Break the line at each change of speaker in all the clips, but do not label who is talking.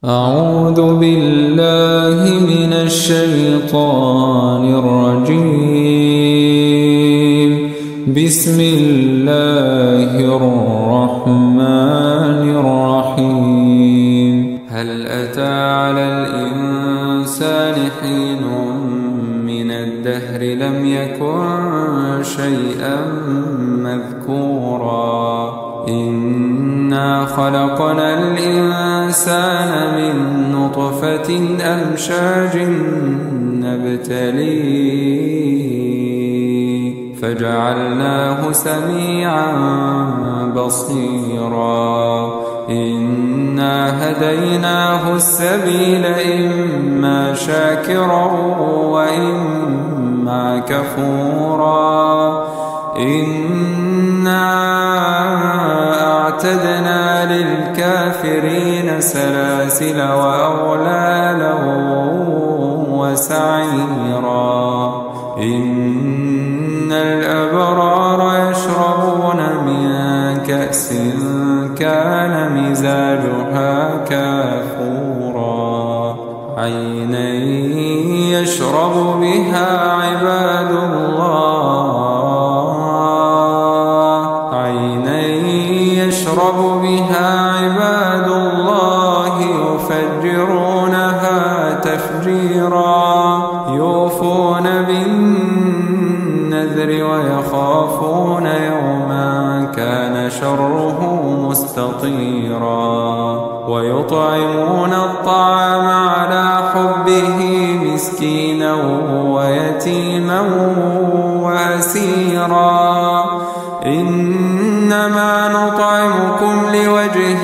أعوذ بالله من الشيطان الرجيم. بسم الله الرحمن الرحيم. هل أتى على الإنسان حين من الدهر لم يكن شيئا مذكورا إنا خلقنا الإنسان من نطفة أمشاج نبتليه فجعلناه سميعا بصيرا إنا هديناه السبيل إما شاكرا وإما كفورا إنا أعتدنا للكافرين سلاسل وأغلالا وسعيرا إن الأبرار يشربون من كأس كان مزاجها كافورا عينا يشرب بها عباد الله يفجرونها تفجيرا يوفون بالنذر ويخافون يوما كان شره مستطيرا ويطعمون الطعام على حبه مسكينا ويتيما وأسيرا إنما نطعمكم لوجه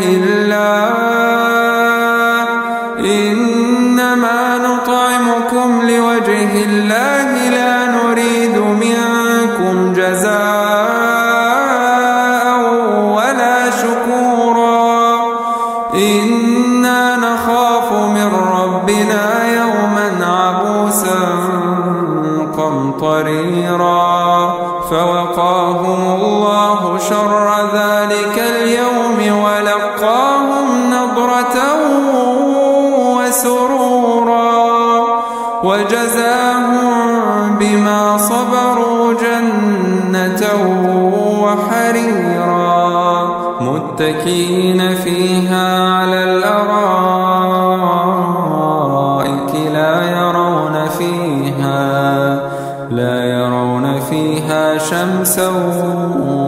الله لا نريد منكم جزاء ولا شكورا إنا نخاف من ربنا يوما عبوسا قمطريرا فوقاهم الله شر ذلك اليوم ولقاهم نضرة وسرورا وجزاهم بما صبروا جنة وحريرا متكئين فيها على الأرائك لا يرون فيها شمسا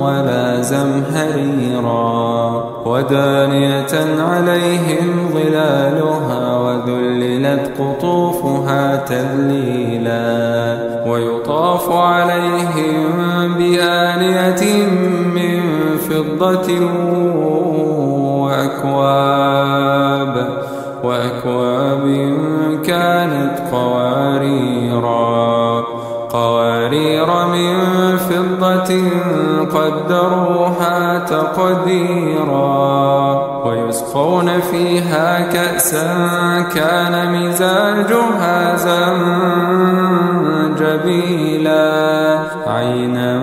ولا زمهريرا ودانية عليهم ظلالها وذللت قطوفها تذليلا ويطاف عليهم بآنية من فضة وأكواب كانت قوارير من فضة قدروها تقديرا ويسقون فيها كأسا كان مزاجها زنجبيلا عينا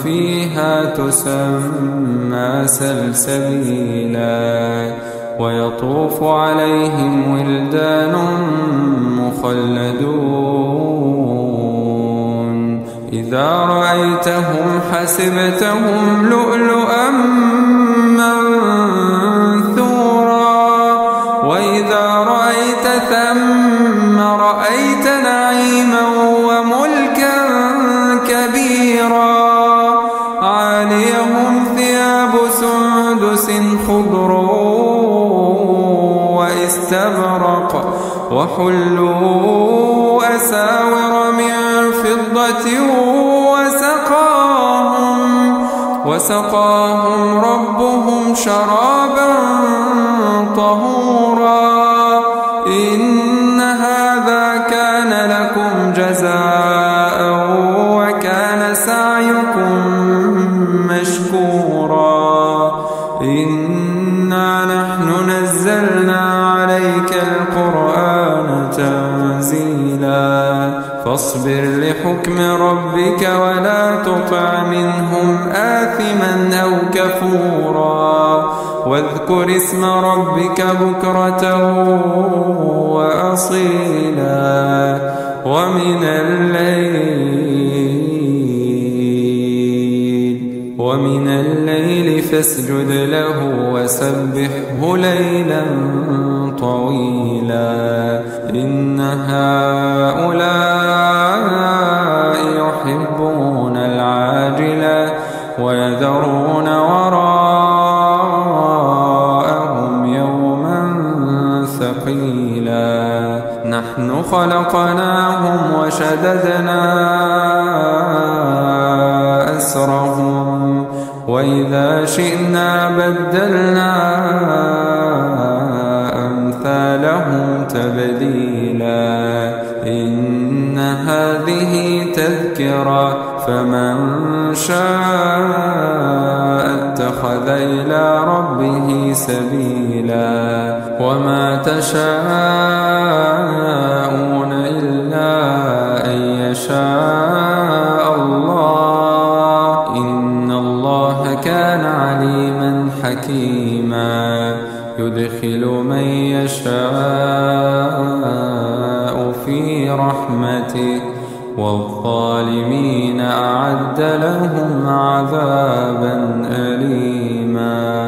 فيها تسمى سلسبيلا ويطوف عليهم ولدان مخلدون إذا رأيتهم حسبتهم لؤلؤا منثورا وإذا رأيت ثم رأيت نعيما وملكا كبيرا عاليهم ثياب سندس خضر واستبرق وحلوا أساور من فضة وسقاهم ربهم شرابا طهورا إن هذا كان لكم جزاء وكان سعيكم مشكورا إنا نحن نزلنا عليك القرآن تنزيلا فاصبر لحكم ربك ولا تطع منهم آثما أو كفورا واذكر اسم ربك بكرة وأصيلا ومن الليل فاسجد له وسبحه ليلا طويلا إن هؤلاء يحبون العاجلة ويذرون وراءهم يوما ثقيلا نحن خلقناهم وشددنا أسرهم وإذا شئنا بدلنا أمثالهم تبديلا إن هذه تذكرة فمن شاء اتخذ إلى ربه سبيلا وما تشاءون إلا أن يشاء الله إن الله كان عليما حكيما يدخل من يشاء في رحمته والظالمين أعد لهم عذابا أليما